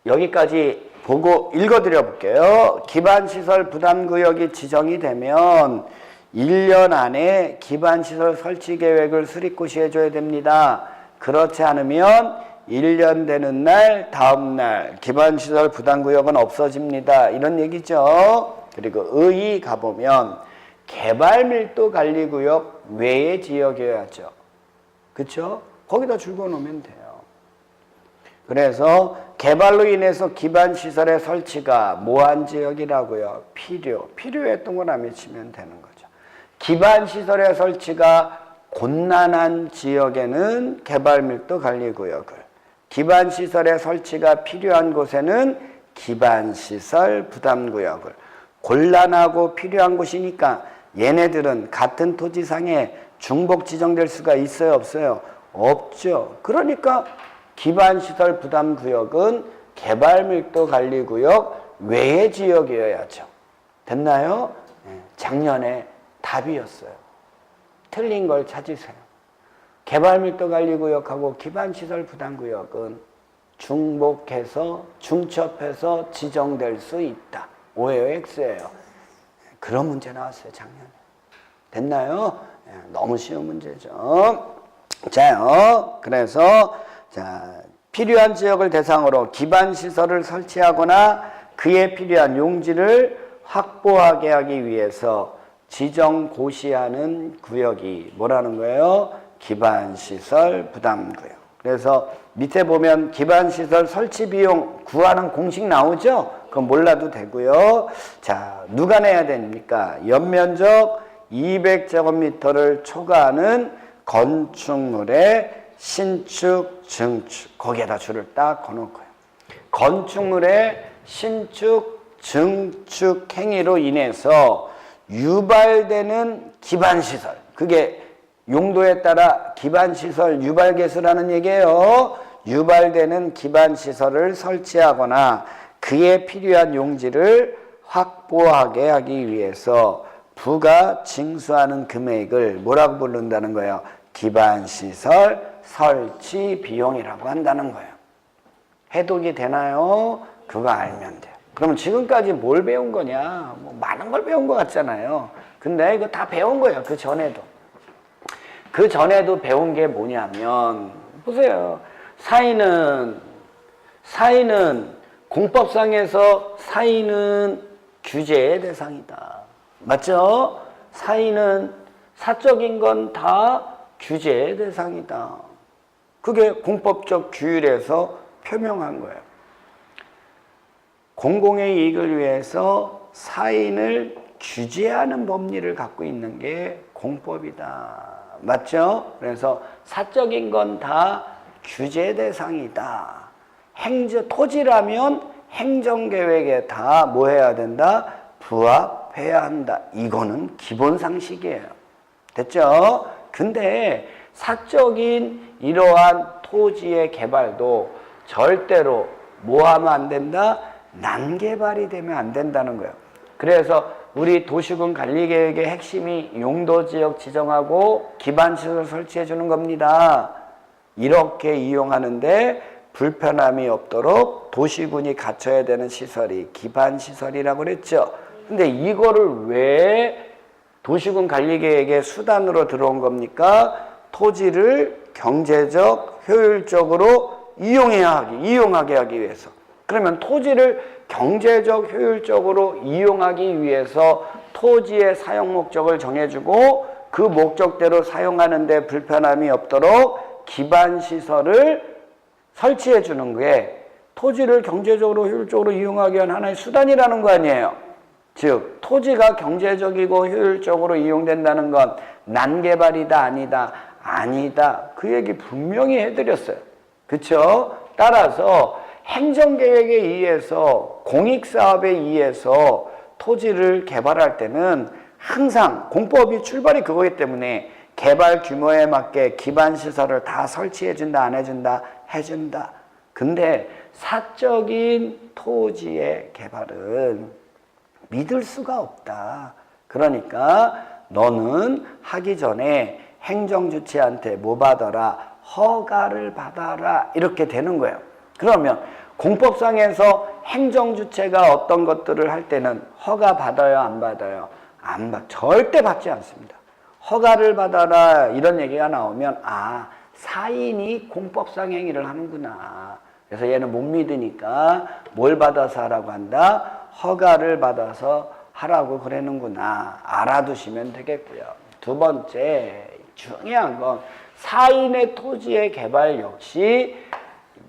여기까지 보고 읽어드려 볼게요. 기반시설 부담구역이 지정이 되면 1년 안에 기반시설 설치 계획을 수립고시 해줘야 됩니다. 그렇지 않으면 1년 되는 날, 다음 날 기반시설 부담구역은 없어집니다. 이런 얘기죠. 그리고 의의 가보면 개발밀도관리구역 외의 지역이어야죠. 그쵸? 거기다 줄여놓으면 돼요. 그래서 개발로 인해서 기반시설의 설치가 뭐한 지역이라고요? 필요했던 걸 안 미치면 되는 거죠. 기반시설의 설치가 곤란한 지역에는 개발밀도관리구역을, 기반시설의 설치가 필요한 곳에는 기반시설 부담구역을, 곤란하고 필요한 곳이니까 얘네들은 같은 토지상에 중복 지정될 수가 있어요, 없어요? 없죠. 그러니까 기반시설 부담구역은 개발밀도관리구역 외의 지역이어야죠. 됐나요? 작년에 답이었어요. 틀린 걸 찾으세요. 개발밀도관리구역하고 기반시설 부담구역은 중복해서 중첩해서 지정될 수 있다. O예요, X예요? 그런 문제 나왔어요, 작년에. 됐나요? 너무 쉬운 문제죠. 자요. 그래서 필요한 지역을 대상으로 기반시설을 설치하거나 그에 필요한 용지를 확보하게 하기 위해서 지정고시하는 구역이 뭐라는 거예요? 기반시설 부담구역. 그래서 밑에 보면 기반시설 설치 비용 구하는 공식 나오죠? 그건 몰라도 되고요. 자, 누가 내야 됩니까? 연면적 200제곱미터를 초과하는 건축물의 신축, 증축. 거기에다 줄을 딱 거놓고요. 건축물의 신축, 증축 행위로 인해서 유발되는 기반시설. 그게 용도에 따라 기반시설 유발개수라는 얘기예요. 유발되는 기반시설을 설치하거나 그에 필요한 용지를 확보하게 하기 위해서 부가 징수하는 금액을 뭐라고 부른다는 거예요? 기반시설 설치 비용이라고 한다는 거예요. 해독이 되나요? 그거 알면 돼요. 그러면 지금까지 뭘 배운 거냐? 뭐 많은 걸 배운 것 같잖아요. 근데 이거 다 배운 거예요. 그 전에도. 그 전에도 배운 게 뭐냐면 보세요. 사인은 공법상에서 사인은 규제의 대상이다. 맞죠? 사인은 사적인 건 다 규제의 대상이다. 그게 공법적 규율에서 표명한 거예요. 공공의 이익을 위해서 사인을 규제하는 법리를 갖고 있는 게 공법이다. 맞죠? 그래서 사적인 건 다 규제 대상이다. 토지라면 행정계획에 다 뭐 해야 된다? 부합해야 한다. 이거는 기본 상식이에요. 됐죠? 근데 사적인 이러한 토지의 개발도 절대로 뭐 하면 안 된다? 난개발이 되면 안 된다는 거예요. 그래서 우리 도시군 관리계획의 핵심이 용도지역 지정하고 기반시설 설치해 주는 겁니다. 이렇게 이용하는데 불편함이 없도록 도시군이 갖춰야 되는 시설이 기반시설이라고 그랬죠. 근데 이거를 왜 도시군 관리계획의 수단으로 들어온 겁니까? 토지를 경제적, 효율적으로 이용하게 하기 위해서. 그러면 토지를 경제적, 효율적으로 이용하기 위해서 토지의 사용 목적을 정해주고 그 목적대로 사용하는데 불편함이 없도록 기반시설을 설치해 주는 게 토지를 경제적으로, 효율적으로 이용하기 위한 하나의 수단이라는 거 아니에요. 즉 토지가 경제적이고 효율적으로 이용된다는 건 난개발이다 아니다? 아니다. 그 얘기 분명히 해드렸어요. 그렇죠? 따라서 행정계획에 의해서 공익사업에 의해서 토지를 개발할 때는 항상 공법이 출발이 그거기 때문에 개발 규모에 맞게 기반시설을 다 설치해준다 안 해준다? 해준다. 근데 사적인 토지의 개발은 믿을 수가 없다. 그러니까 너는 하기 전에 행정주체한테 뭐 받아라? 허가를 받아라. 이렇게 되는 거예요. 그러면 공법상에서 행정주체가 어떤 것들을 할 때는 허가 받아요? 안 받아요? 절대 받지 않습니다. 허가를 받아라 이런 얘기가 나오면 사인이 공법상 행위를 하는구나. 그래서 얘는 못 믿으니까 뭘 받아서 하라고 한다? 허가를 받아서 하라고 그러는구나. 알아두시면 되겠고요. 두 번째 중요한 건 사인의 토지의 개발 역시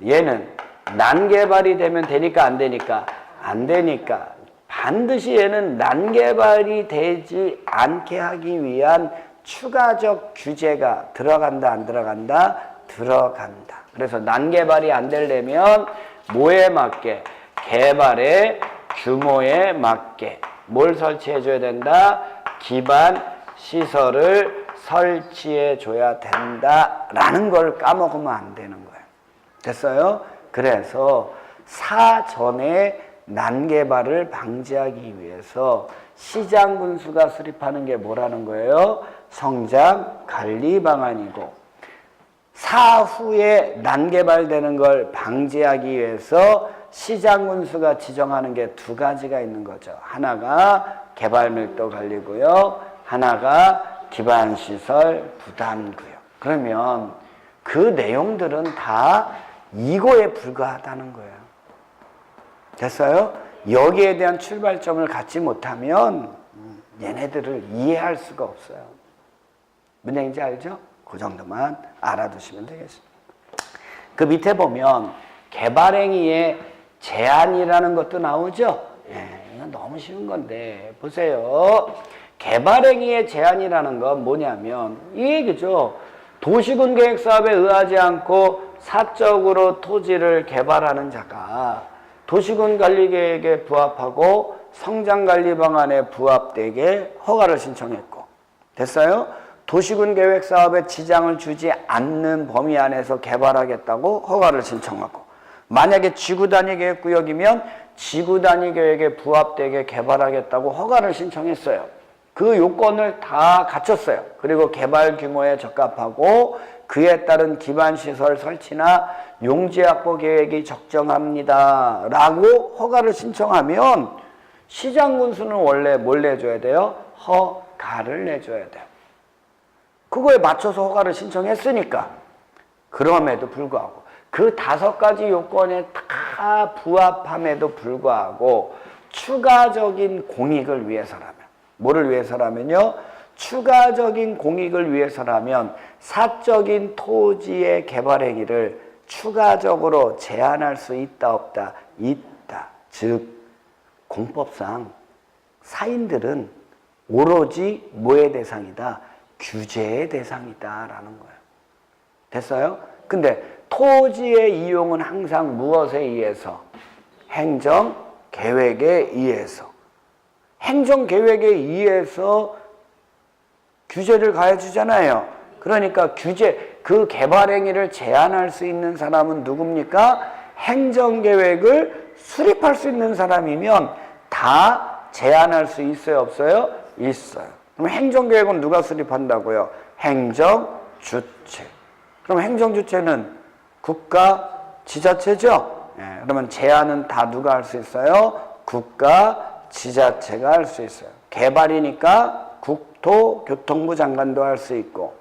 얘는 난개발이 되면 되니까 안 되니까? 안 되니까 반드시 얘는 난개발이 되지 않게 하기 위한 추가적 규제가 들어간다 안 들어간다? 들어간다. 그래서 난개발이 안 되려면 뭐에 맞게? 개발의 규모에 맞게 뭘 설치해 줘야 된다? 기반 시설을 설치해 줘야 된다라는 걸 까먹으면 안 되는 거예요. 됐어요? 그래서 사전에 난개발을 방지하기 위해서 시장군수가 수립하는 게 뭐라는 거예요? 성장관리 방안이고, 사후에 난개발되는 걸 방지하기 위해서 시장군수가 지정하는 게 두 가지가 있는 거죠. 하나가 개발밀도관리고요. 하나가 기반시설 부담구역. 그러면 그 내용들은 다 이거에 불과하다는 거예요. 됐어요? 여기에 대한 출발점을 갖지 못하면 얘네들을 이해할 수가 없어요. 무슨 얘기인지 알죠? 그 정도만 알아두시면 되겠습니다. 그 밑에 보면 개발행위의 제한이라는 것도 나오죠? 이건 너무 쉬운 건데 보세요. 개발행위의 제한이라는 건 뭐냐면 이 얘기죠. 도시군 계획사업에 의하지 않고 사적으로 토지를 개발하는 자가 도시군 관리계획에 부합하고 성장관리 방안에 부합되게 허가를 신청했고, 됐어요? 도시군 계획사업에 지장을 주지 않는 범위 안에서 개발하겠다고 허가를 신청하고, 만약에 지구단위계획구역이면 지구단위계획에 부합되게 개발하겠다고 허가를 신청했어요. 그 요건을 다 갖췄어요. 그리고 개발 규모에 적합하고 그에 따른 기반시설 설치나 용지 확보 계획이 적정합니다 라고 허가를 신청하면 시장군수는 원래 뭘 내줘야 돼요? 허가를 내줘야 돼요. 그거에 맞춰서 허가를 신청했으니까. 그럼에도 불구하고 그 5가지 요건에 다 부합함에도 불구하고 추가적인 공익을 위해서라면, 뭐를 위해서라면요? 추가적인 공익을 위해서라면 사적인 토지의 개발 행위를 추가적으로 제한할 수 있다 없다? 있다. 즉 공법상 사인들은 오로지 뭐의 대상이다? 규제의 대상이다라는 거예요. 됐어요? 근데 토지의 이용은 항상 무엇에 의해서? 행정계획에 의해서. 행정계획에 의해서 규제를 가해주잖아요. 그러니까 그 개발행위를 제한할 수 있는 사람은 누굽니까? 행정계획을 수립할 수 있는 사람이면 다 제한할 수 있어요? 없어요? 있어요. 그럼 행정계획은 누가 수립한다고요? 행정주체. 그럼 행정주체는 국가, 지자체죠? 그러면 제한은 다 누가 할 수 있어요? 국가, 지자체가 할 수 있어요. 개발이니까 국토교통부 장관도 할 수 있고,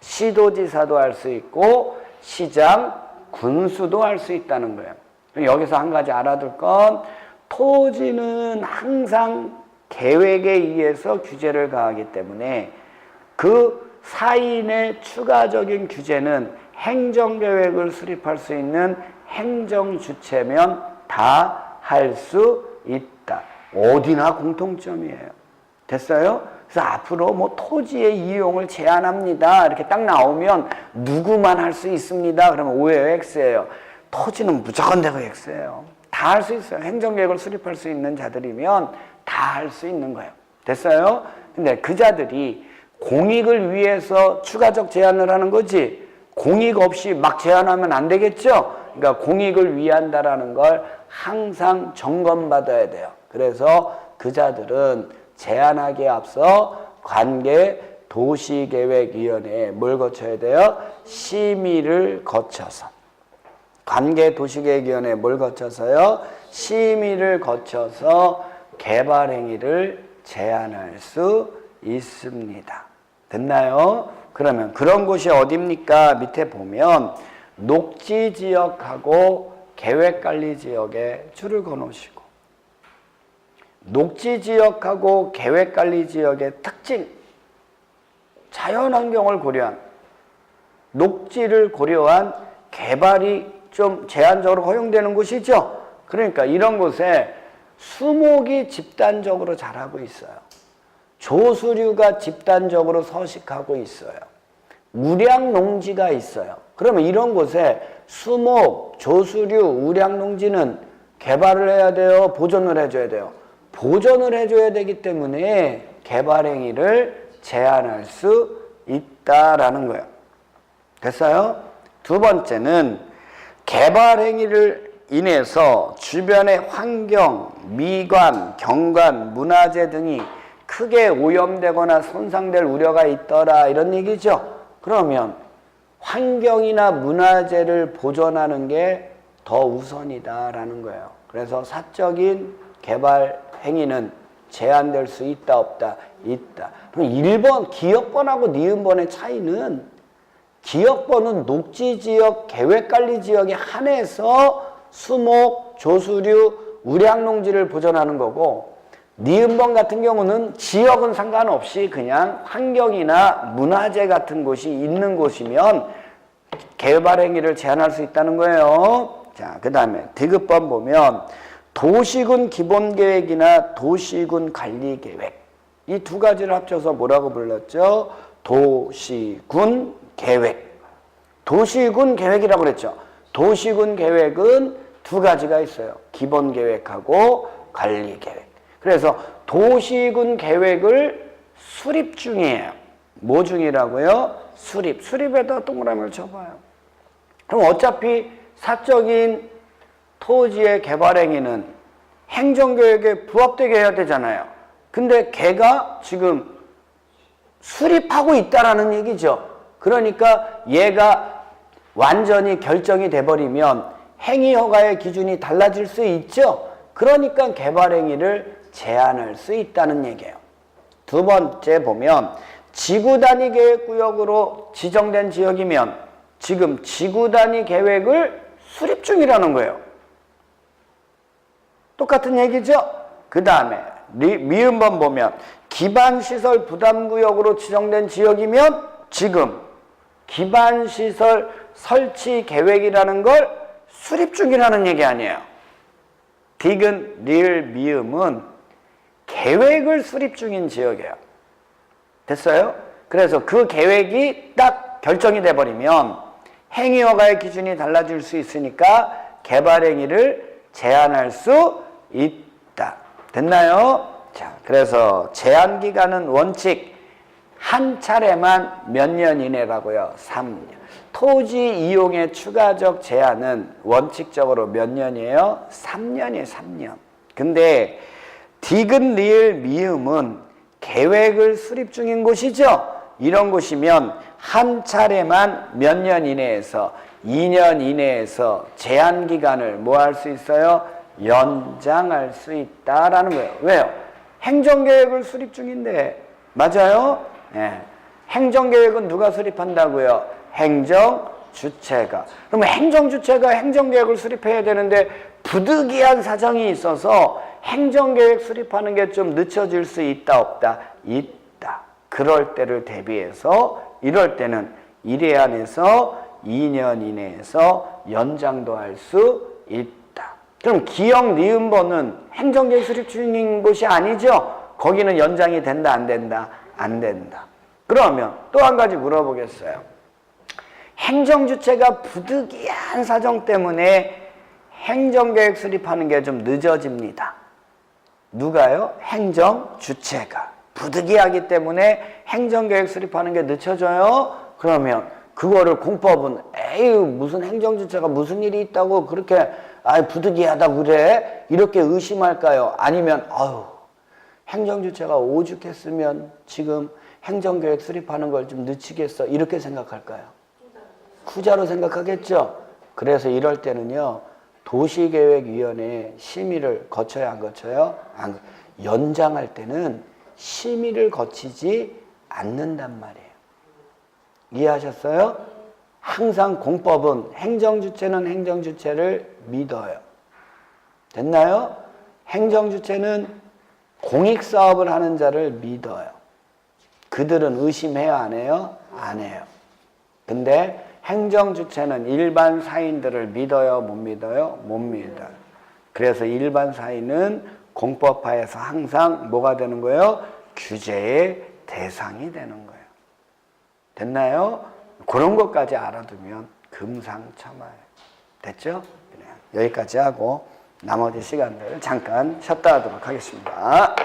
시도지사도 할 수 있고, 시장, 군수도 할 수 있다는 거예요. 여기서 한 가지 알아둘 건 토지는 항상 계획에 의해서 규제를 가하기 때문에 그 사인의 추가적인 규제는 행정계획을 수립할 수 있는 행정주체면 다 할 수 있다. 어디나 공통점이에요. 됐어요? 그래서 앞으로 뭐 토지의 이용을 제한합니다 이렇게 딱 나오면 누구만 할 수 있습니다 그러면 오해요? X예요? 토지는 무조건 되고 X예요. 다 할 수 있어요. 행정계획을 수립할 수 있는 자들이면 다 할 수 있는 거예요. 됐어요? 근데 그 자들이 공익을 위해서 추가적 제한을 하는 거지 공익 없이 막 제한하면 안 되겠죠? 그러니까 공익을 위한다라는 걸 항상 점검받아야 돼요. 그래서 그 자들은 제안하기에 앞서 관계 도시계획위원회에 뭘 거쳐야 돼요? 심의를 거쳐서. 관계 도시계획위원회에 뭘 거쳐서요? 심의를 거쳐서 개발 행위를 제안할 수 있습니다. 됐나요? 그러면 그런 곳이 어딥니까? 밑에 보면 녹지지역하고 계획관리지역에 줄을 그어놓으시고, 녹지지역하고 계획관리지역의 특징, 자연환경을 고려한, 녹지를 고려한 개발이 좀 제한적으로 허용되는 곳이죠. 그러니까 이런 곳에 수목이 집단적으로 자라고 있어요. 조수류가 집단적으로 서식하고 있어요. 우량농지가 있어요. 그러면 이런 곳에 수목, 조수류, 우량농지는 개발을 해야 돼요? 보존을 해줘야 돼요? 보존을 해줘야 되기 때문에 개발 행위를 제한할 수 있다라는 거예요. 됐어요? 두 번째는 개발 행위를 인해서 주변의 환경, 미관, 경관, 문화재 등이 크게 오염되거나 손상될 우려가 있더라, 이런 얘기죠. 그러면 환경이나 문화재를 보존하는 게 더 우선이다라는 거예요. 그래서 사적인 개발 행위는 제한될 수 있다, 없다? 있다. 그럼 1번 기역번하고 니은번의 차이는, 기역번은 녹지지역, 계획관리지역에 한해서 수목, 조수류, 우량농지를 보존하는 거고, 니은번 같은 경우는 지역은 상관없이 그냥 환경이나 문화재 같은 곳이 있는 곳이면 개발 행위를 제한할 수 있다는 거예요. 자, 그 다음에 디귿번 보면 도시군 기본계획이나 도시군 관리계획, 이 두 가지를 합쳐서 뭐라고 불렀죠? 도시군 계획. 도시군 계획이라고 그랬죠. 도시군 계획은 두 가지가 있어요. 기본계획하고 관리계획. 그래서 도시군 계획을 수립 중이에요. 뭐 중이라고요? 수립. 수립에다 동그라미를 쳐봐요. 그럼 어차피 사적인 토지의 개발 행위는 행정계획에 부합되게 해야 되잖아요. 근데 걔가 지금 수립하고 있다라는 얘기죠. 그러니까 얘가 완전히 결정이 돼버리면 행위허가의 기준이 달라질 수 있죠. 그러니까 개발 행위를 제한할 수 있다는 얘기예요. 두 번째 보면 지구단위 계획구역으로 지정된 지역이면 지금 지구단위 계획을 수립 중이라는 거예요. 똑같은 얘기죠? 그 다음에 미음번 보면 기반시설 부담구역으로 지정된 지역이면 지금 기반시설 설치 계획이라는 걸 수립 중이라는 얘기 아니에요. 디귿, 리을, 미음은 계획을 수립 중인 지역이에요. 됐어요? 그래서 그 계획이 딱 결정이 돼버리면 행위허가의 기준이 달라질 수 있으니까 개발 행위를 제한할 수 있다. 됐나요? 자, 그래서 제한 기간은 원칙 한 차례만 몇 년 이내라고요? 3년. 토지 이용의 추가적 제한은 원칙적으로 몇 년이에요? 3년이에요, 3년. 근데 디귿, 리을, 미음은 계획을 수립 중인 곳이죠. 이런 곳이면 한 차례만 몇 년 이내에서 2년 이내에서 제한 기간을 뭐 할 수 있어요? 연장할 수 있다라는 거예요. 왜요? 행정계획을 수립 중인데. 맞아요? 네. 행정계획은 누가 수립한다고요? 행정주체가. 그러면 행정주체가 행정계획을 수립해야 되는데 부득이한 사정이 있어서 행정계획 수립하는 게 좀 늦춰질 수 있다, 없다? 있다. 그럴 때를 대비해서 이럴 때는 1회 안에서 2년 이내에서 연장도 할 수 있다. 그럼 기역, 니은번은 행정계획 수립 중인 곳이 아니죠? 거기는 연장이 된다, 안 된다? 안 된다. 그러면 또 한 가지 물어보겠어요. 행정주체가 부득이한 사정 때문에 행정계획 수립하는 게 좀 늦어집니다. 누가요? 행정주체가. 부득이하기 때문에 행정계획 수립하는 게 늦춰져요? 그러면 그거를 공법은 에이 무슨 행정주체가 무슨 일이 있다고 그렇게 부득이하다 그래? 이렇게 의심할까요? 아니면 아유 행정주체가 오죽했으면 지금 행정계획 수립하는 걸 좀 늦추겠어 이렇게 생각할까요? 후자로 생각하겠죠. 그래서 이럴 때는요 도시계획위원회 심의를 거쳐야 안 거쳐요? 연장할 때는 심의를 거치지 않는단 말이에요. 이해하셨어요? 항상 공법은 행정주체는 행정주체를 믿어요. 됐나요? 행정주체는 공익사업을 하는 자를 믿어요. 그들은 의심해요? 안 해요? 안 해요. 근데 행정주체는 일반 사인들을 믿어요? 못 믿어요? 못 믿어요. 그래서 일반 사인은 공법하에서 항상 뭐가 되는 거예요? 규제의 대상이 되는 거예요. 됐나요? 그런 것까지 알아두면 금상첨화예요. 됐죠? 여기까지 하고 나머지 시간들 잠깐 쉬었다 하도록 하겠습니다.